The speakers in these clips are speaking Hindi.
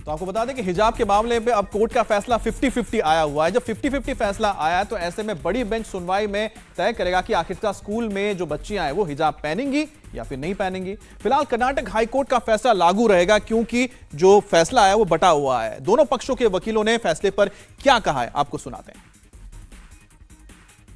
तो आपको बता दें कि हिजाब के मामले में अब कोर्ट का फैसला 50-50 आया हुआ है। जब 50-50 फैसला आया है तो ऐसे में बड़ी बेंच सुनवाई में तय करेगा कि आखिरकार स्कूल में जो बच्चियां हैं वो हिजाब पहनेंगी या फिर नहीं पहनेंगी। फिलहाल कर्नाटक हाईकोर्ट का फैसला लागू रहेगा क्योंकि जो फैसला है वो बटा हुआ है। दोनों पक्षों के वकीलों ने फैसले पर क्या कहा है आपको सुनाते हैं।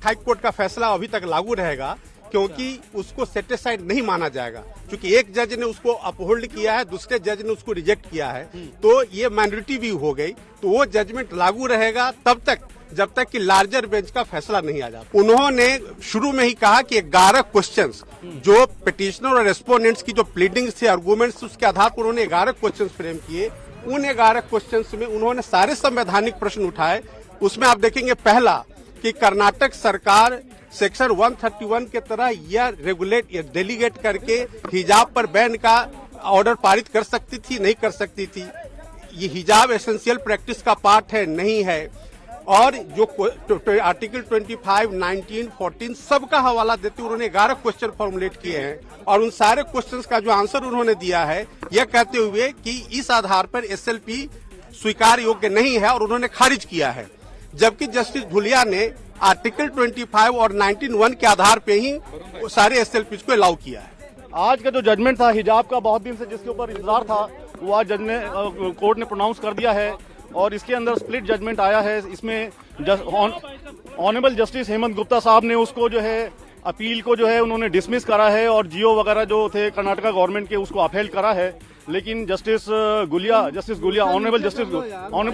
हाईकोर्ट का फैसला अभी तक लागू रहेगा क्योंकि उसको सेटिस्फाइड नहीं माना जाएगा, क्योंकि एक जज ने उसको अपहोल्ड किया है, दूसरे जज ने उसको रिजेक्ट किया है, तो ये माइनॉरिटी व्यू हो गई। तो वो जजमेंट लागू रहेगा तब तक जब तक कि लार्जर बेंच का फैसला नहीं आ जाता। उन्होंने शुरू में ही कहा कि 11 क्वेश्चंस जो पिटिशनर और रेस्पोनेंट्स की जो प्लीडिंग्स थे, आर्गुमेंट्स, उसके आधार पर उन्होंने 11 क्वेश्चंस फ्रेम किए। उन 11 क्वेश्चंस में उन्होंने सारे संवैधानिक प्रश्न उठाए। उसमें आप देखेंगे पहला कि कर्नाटक सरकार सेक्शन 131 के तरह या रेगुलेट या डेलीगेट करके हिजाब पर बैन का ऑर्डर पारित कर सकती थी, नहीं कर सकती थी। ये हिजाब एसेंशियल प्रैक्टिस का पार्ट है, नहीं है। और जो आर्टिकल 25, 19, 14 सबका हवाला देते हुए उन्होंने 11 क्वेश्चन फॉर्मुलेट किए हैं और उन सारे क्वेश्चंस का जो आंसर उन्होंने दिया है यह कहते हुए कि इस आधार पर एसएलपी स्वीकार योग्य नहीं है और उन्होंने खारिज किया है। जबकि जस्टिस धुलिया ने आर्टिकल 25 और 19(1) के आधार पे ही सारे एसएलपी को अलाउ किया है। आज का जो जजमेंट था हिजाब का, बहुत दिन से जिसके ऊपर इंतजार था, वो आज जज ने कोर्ट ने प्रोनाउंस कर दिया है और इसके अंदर स्प्लिट जजमेंट आया है। इसमें ऑनरेबल जस्टिस हेमंत गुप्ता साहब ने उसको जो है अपील को जो है उन्होंने डिसमिस करा है और जियो वगैरह जो थे कर्नाटका गवर्नमेंट के उसको अपहेल्ड करा है। लेकिन justice Gulia honourable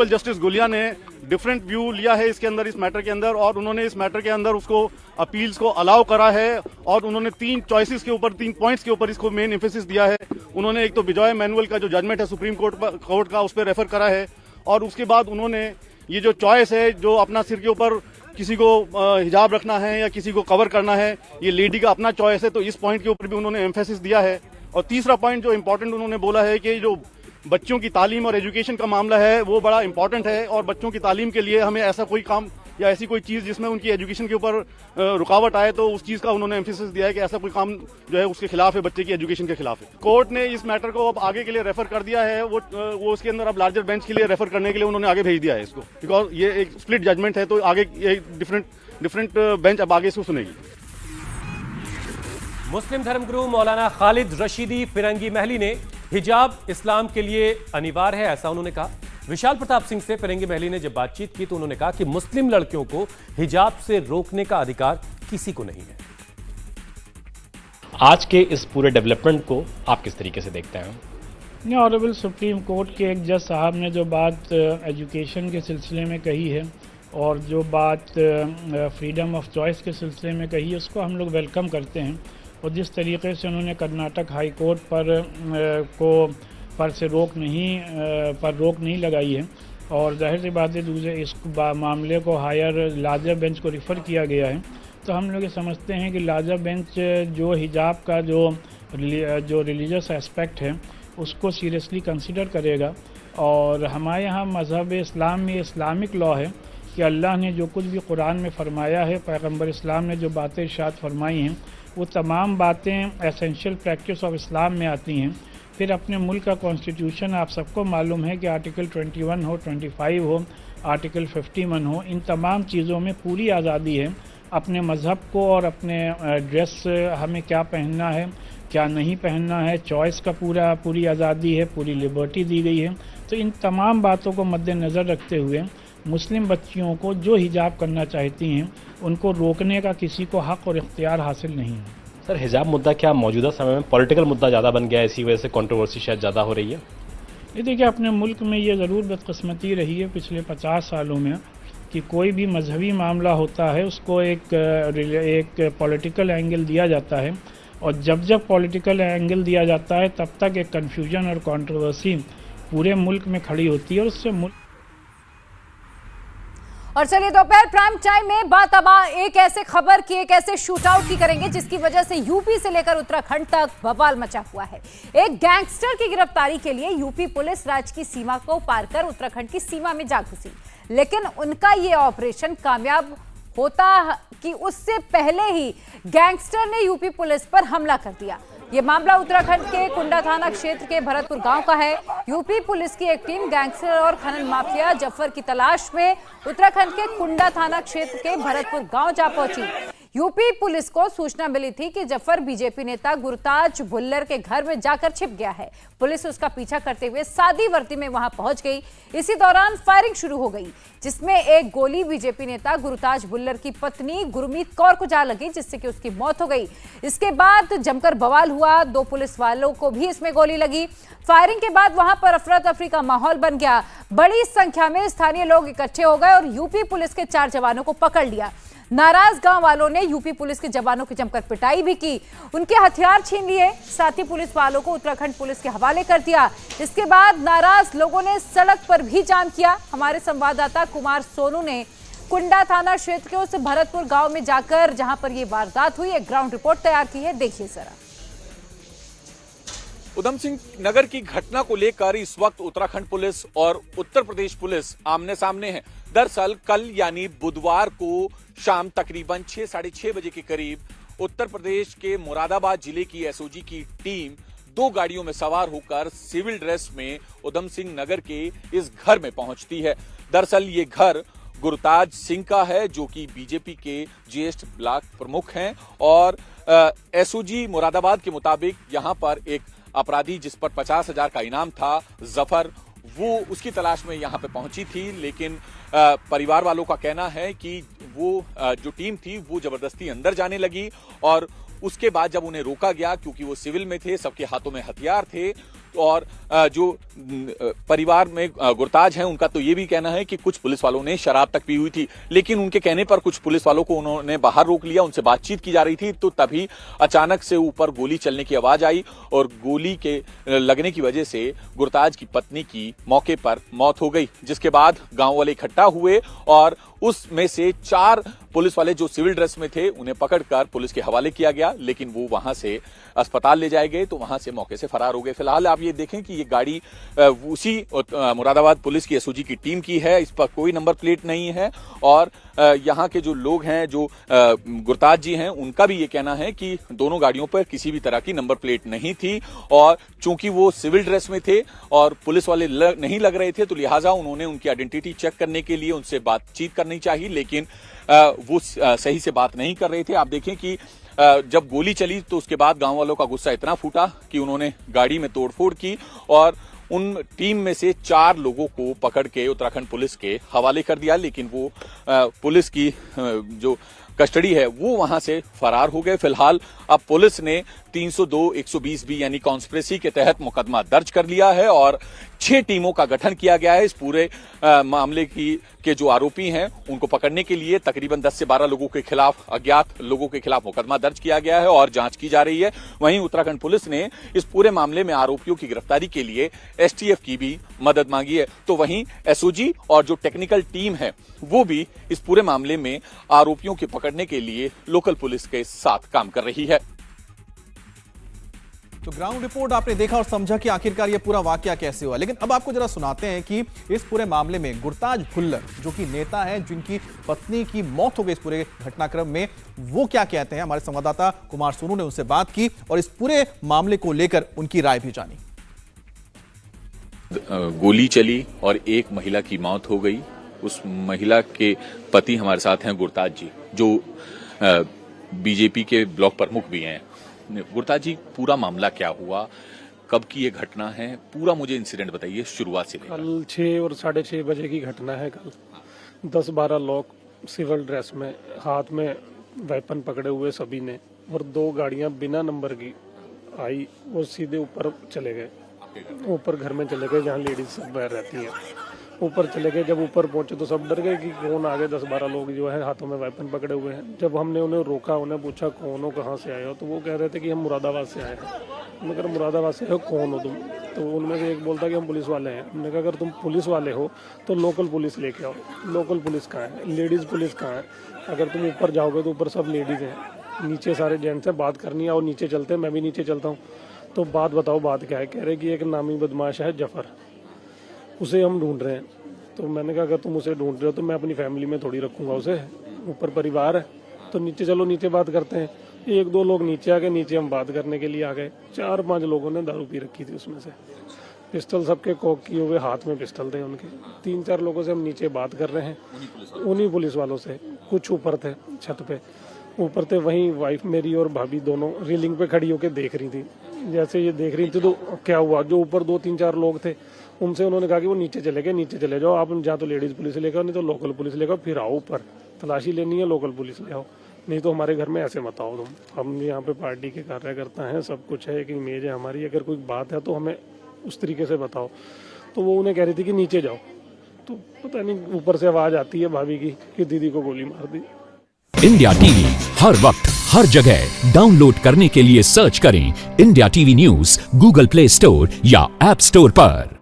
justice Gulia ने डिफरेंट व्यू लिया है इसके अंदर, इस मैटर के अंदर, और उन्होंने इस मैटर के अंदर उसको अपील्स को अलाउ करा है और उन्होंने 3 चॉइसेस के ऊपर, 3 पॉइंट्स के ऊपर इसको मेन एम्फेसिस दिया है। उन्होंने एक तो विजय मैनुअल का जो जजमेंट है सुप्रीम कोर्ट का उस पर रेफर करा है और उसके बाद उन्होंने ये जो चॉइस है जो अपना सिर के ऊपर किसी को हिजाब रखना है या किसी को कवर करना है, ये लेडी का अपना चॉइस है, तो इस पॉइंट के ऊपर भी उन्होंने एम्फेसिस दिया है। और तीसरा पॉइंट जो इम्पोर्टेंट उन्होंने बोला है कि जो बच्चों की तालीम और एजुकेशन का मामला है वो बड़ा इंपॉर्टेंट है और बच्चों की तालीम के लिए हमें ऐसा कोई काम या ऐसी कोई चीज़ जिसमें उनकी एजुकेशन के ऊपर रुकावट आए तो उस चीज़ का उन्होंने एम्फेसिस दिया है कि ऐसा कोई काम जो है उसके खिलाफ है, बच्चे की एजुकेशन के खिलाफ है। कोर्ट ने इस मैटर को अब आगे के लिए रेफर कर दिया है, वो उसके अंदर अब लार्जर बेंच के लिए रेफर करने के लिए उन्होंने आगे भेज दिया है इसको, बिकॉज ये एक स्प्लिट जजमेंट है तो आगे एक डिफरेंट बेंच अब आगे इसको सुनेगी। मुस्लिम धर्मगुरु मौलाना खालिद रशीदी फिरंगी महली ने हिजाब इस्लाम के लिए अनिवार्य है ऐसा उन्होंने कहा। विशाल प्रताप सिंह से फिरंगी महली ने जब बातचीत की तो उन्होंने कहा कि मुस्लिम लड़कियों को हिजाब से रोकने का अधिकार किसी को नहीं है। आज के इस पूरे डेवलपमेंट को आप किस तरीके से देखते हैं? ऑनरेबल सुप्रीम कोर्ट के एक जज साहब ने जो बात एजुकेशन के सिलसिले में कही है और जो बात फ्रीडम ऑफ चॉइस के सिलसिले में कही है उसको हम लोग वेलकम करते हैं। और जिस तरीके से उन्होंने कर्नाटक हाई कोर्ट पर रोक नहीं लगाई है और जाहिर सी बात है दूसरे इस मामले को हायर लार्जर बेंच को रिफ़र किया गया है, तो हम लोग ये समझते हैं कि लार्जर बेंच जो हिजाब का जो रिलीजियस एस्पेक्ट है उसको सीरियसली कंसिडर करेगा। और हमारे यहाँ मज़हब इस्लाम में इस्लामिक लॉ है कि अल्लाह ने जो कुछ भी कुरान में फ़रमाया है, पैगम्बर इस्लाम ने जो बातें इरशाद फरमाई हैं वो तमाम बातें एसेंशियल प्रैक्टिस ऑफ इस्लाम में आती हैं। फिर अपने मुल्क का कॉन्स्टिट्यूशन आप सबको मालूम है कि आर्टिकल 21 हो, 25 हो, आर्टिकल 51 हो, इन तमाम चीज़ों में पूरी आज़ादी है अपने मज़हब को और अपने ड्रेस हमें क्या पहनना है क्या नहीं पहनना है, चॉइस का पूरी आज़ादी है, पूरी लिबर्टी दी गई है। तो इन तमाम बातों को मद्देनज़र रखते हुए मुस्लिम बच्चियों को जो हिजाब करना चाहती हैं उनको रोकने का किसी को हक़ और इख्तियार हासिल नहीं है। सर, हिजाब मुद्दा क्या मौजूदा समय में पॉलिटिकल मुद्दा ज़्यादा बन गया है, इसी वजह से कंट्रोवर्सी शायद ज़्यादा हो रही है? ये देखिए, अपने मुल्क में ये ज़रूर बदकिस्मती रही है पिछले 50 सालों में कि कोई भी मजहबी मामला होता है उसको एक पॉलिटिकल एंगल दिया जाता है और जब पॉलिटिकल एंगल दिया जाता है तब तक एक कन्फ्यूजन और कंट्रोवर्सी पूरे मुल्क में खड़ी होती है और उससे मुल्क। और चलिए दोपहर प्राइम टाइम में बात अब एक ऐसे खबर की, एक ऐसे शूट आउट की करेंगे जिसकी वजह से यूपी से लेकर उत्तराखंड तक बवाल मचा हुआ है। एक गैंगस्टर की गिरफ्तारी के लिए यूपी पुलिस राज्य की सीमा को पार कर उत्तराखंड की सीमा में जा घुसी, लेकिन उनका ये ऑपरेशन कामयाब होता कि उससे पहले ही गैंगस्टर ने यूपी पुलिस पर हमला कर दिया। ये मामला उत्तराखंड के कुंडा थाना क्षेत्र के भरतपुर गांव का है। यूपी पुलिस की एक टीम गैंगस्टर और खनन माफिया जफर की तलाश में उत्तराखंड के कुंडा थाना क्षेत्र के भरतपुर गांव जा पहुंची। यूपी पुलिस को सूचना मिली थी कि जफर बीजेपी नेता गुरताज भुल्लर के घर में जाकर छिप गया है। पुलिस उसका पीछा करते हुए सादी वर्दी में वहां पहुंच गई। इसी दौरान फायरिंग शुरू हो गई, जिसमें एक गोली बीजेपी नेता गुरताज भुल्लर की पत्नी गुरमीत कौर को जा लगी, जिससे कि उसकी मौत हो गई। इसके बाद जमकर बवाल हुआ, 2 पुलिस वालों को भी इसमें गोली लगी। फायरिंग के बाद वहां पर अफरा तफरी का माहौल बन गया। बड़ी संख्या में स्थानीय लोग इकट्ठे हो गए और यूपी पुलिस के 4 जवानों को पकड़ लिया। नाराज गांव वालों ने यूपी पुलिस के जवानों की जमकर पिटाई भी की, उनके हथियार छीन लिए, साथ ही पुलिस वालों को उत्तराखंड पुलिस के हवाले कर दिया। इसके बाद नाराज लोगों ने सड़क पर भी जाम किया। हमारे संवाददाता कुमार सोनू ने कुंडा थाना क्षेत्र के उस भरतपुर गांव में जाकर जहां पर यह वारदात हुई, एक ग्राउंड रिपोर्ट तैयार की है, देखिए जरा। उधम सिंह नगर की घटना को लेकर इस वक्त उत्तराखंड पुलिस और उत्तर प्रदेश पुलिस आमने सामने है। दरअसल कल यानी बुधवार को शाम तकरीबन 6 साढ़े 6 बजे के करीब उत्तर प्रदेश के मुरादाबाद जिले की एसओजी की टीम 2 गाड़ियों में सवार होकर सिविल ड्रेस में उधम सिंह नगर के इस घर में पहुंचती है। दरअसल ये घर गुरताज सिंह का है, जो कि बीजेपी के ज्येष्ठ ब्लॉक प्रमुख हैं और एसओजी मुरादाबाद के मुताबिक यहां पर एक अपराधी जिस पर 50,000 का इनाम था, जफर, वो उसकी तलाश में यहां पे पहुंची थी। लेकिन परिवार वालों का कहना है कि वो जो टीम थी वो जबरदस्ती अंदर जाने लगी और उसके बाद जब उन्हें रोका गया, क्योंकि वो सिविल में थे, सबके हाथों में हथियार थे और जो परिवार में गुरताज हैं उनका तो ये भी कहना है कि कुछ पुलिस वालों ने शराब तक पी हुई थी। लेकिन उनके कहने पर कुछ पुलिस वालों को उन्होंने बाहर रोक लिया, उनसे बातचीत की जा रही थी, तो तभी अचानक से ऊपर गोली चलने की आवाज आई और गोली के लगने की वजह से गुरताज की पत्नी की मौके पर मौत हो गई। जिसके बाद गांव वाले इकट्ठा हुए और उसमें से 4 पुलिस वाले जो सिविल ड्रेस में थे उन्हें पकड़कर पुलिस के हवाले किया गया, लेकिन वो वहां से अस्पताल ले जाए गए तो वहां से मौके से फरार हो गए। फिलहाल आप ये देखें कि ये गाड़ी उसी मुरादाबाद पुलिस की एसओजी की टीम की है, इस पर कोई नंबर प्लेट नहीं है और यहाँ के जो लोग हैं, जो गुरताज जी हैं, उनका भी ये कहना है कि दोनों गाड़ियों पर किसी भी तरह की नंबर प्लेट नहीं थी और चूंकि वो सिविल ड्रेस में थे और पुलिस वाले नहीं लग रहे थे, तो लिहाजा उन्होंने उनकी आइडेंटिटी चेक करने के लिए उनसे बातचीत करनी चाहिए, लेकिन वो सही से बात नहीं कर रहे थे। आप देखें कि जब गोली चली तो उसके बाद गांव वालों का गुस्सा इतना फूटा कि उन्होंने गाड़ी में तोड़फोड़ की और उन टीम में से 4 लोगों को पकड़ के उत्तराखंड पुलिस के हवाले कर दिया। लेकिन वो पुलिस की जो कस्टडी है वो वहां से फरार हो गए। फिलहाल अब पुलिस ने 302, 120 बी यानी कॉन्स्पिरेसी के तहत मुकदमा दर्ज कर लिया है और 6 टीमों का गठन किया गया है। इस पूरे मामले के जो आरोपी हैं उनको पकड़ने के लिए तकरीबन 10 से 12 लोगों के खिलाफ, अज्ञात लोगों के खिलाफ मुकदमा दर्ज किया गया है और जांच की जा रही है। वहीं उत्तराखंड पुलिस ने इस पूरे मामले में आरोपियों की गिरफ्तारी के लिए एसटीएफ की भी मदद मांगी है। तो वहीं एसओजी और जो टेक्निकल टीम है वो भी इस पूरे मामले में आरोपियों के पकड़ने के लिए लोकल पुलिस के साथ काम कर रही है। तो ग्राउंड रिपोर्ट आपने देखा और समझा कि आखिरकार ये पूरा वाकया कैसे हुआ, लेकिन अब आपको जरा सुनाते हैं कि इस पूरे मामले में गुरताज भुल्लर, जो कि नेता है जिनकी पत्नी की मौत हो गई इस पूरे घटनाक्रम में, वो क्या कहते हैं। हमारे संवाददाता कुमार सोनू ने उनसे बात की और इस पूरे मामले को लेकर उनकी राय भी जानी। गोली चली और एक महिला की मौत हो गई। उस महिला के पति हमारे साथ हैं गुरताज जी, जो बीजेपी के ब्लॉक प्रमुख भी हैं। गुरताज जी, पूरा मामला क्या हुआ, कब की ये घटना है, पूरा मुझे इंसिडेंट बताइए शुरुआत से। कल 6 और 6:30 बजे की घटना है। कल 10-12 लोग सिविल ड्रेस में, हाथ में वेपन पकड़े हुए सभी ने, और 2 गाड़ियां बिना नंबर की आई और सीधे ऊपर चले गए, ऊपर घर में चले गए जहाँ लेडीज सब रहती हैं। ऊपर चले गए, जब ऊपर पहुंचे तो सब डर गए कि कौन आ गए। 10-12 लोग जो है हाथों में वेपन पकड़े हुए हैं। जब हमने उन्हें रोका, उन्हें पूछा कौन हो, कहाँ से आए हो, तो वो कह रहे थे कि हम मुरादाबाद से आए हैं। हमने कहा मुरादाबाद से आए हो, कौन हो तुम? तो उनमें से एक बोलता कि हम पुलिस वाले हैं। हमने कहा अगर तुम पुलिस वाले हो तो लोकल पुलिस लेके आओ। लोकल पुलिस कहाँ है? लेडीज़ पुलिस कहाँ है? अगर तुम ऊपर जाओगे तो ऊपर सब लेडीज़ हैं, नीचे सारे जेंट्स हैं। बात करनी है और नीचे चलते हैं, मैं भी नीचे चलता हूँ। तो बात बताओ, बात क्या है? कह रहे कि एक नामी बदमाश है जफर, उसे हम ढूंढ रहे हैं। तो मैंने कहा अगर तुम उसे ढूंढ रहे हो तो मैं अपनी फैमिली में थोड़ी रखूंगा उसे, ऊपर परिवार है, तो नीचे चलो, नीचे बात करते हैं। एक दो लोग नीचे आ गए, नीचे हम बात करने के लिए आ गए। 4-5 लोगों ने दारू पी रखी थी, उसमें से पिस्टल सबके कॉक किए हुए, हाथ में पिस्टल थे उनके। 3-4 लोगों से हम नीचे बात कर रहे हैं, उन्हीं पुलिस वालों से। कुछ ऊपर थे, छत पे ऊपर थे। वहीं वाइफ मेरी और भाभी दोनों रेलिंग पे खड़ी होकर देख रही थी। जैसे ये देख रही थी तो क्या हुआ, जो ऊपर 2-3-4 लोग थे उनसे उन्होंने कहा कि वो नीचे चले गए, नीचे चले जाओ आप, जहाँ तो लेडीज पुलिस लेकर आओ, नहीं तो लोकल पुलिस लेकर फिर आओ ऊपर, तलाशी लेनी है लोकल पुलिस ले आओ, नहीं तो हमारे घर में ऐसे मत आओ तुम। हम यहाँ पे पार्टी के कार्यकर्ता हैं, सब कुछ है, एक इमेज है हमारी, अगर कोई बात है तो हमें उस तरीके से बताओ। तो वो उन्हें कह रही थी कि नीचे जाओ, तो पता नहीं ऊपर से आवाज आती है भाभी की कि दीदी को गोली मार दी। इंडिया टीवी हर वक्त हर जगह डाउनलोड करने के लिए सर्च करें India TV news Google play store या ऐप स्टोर पर।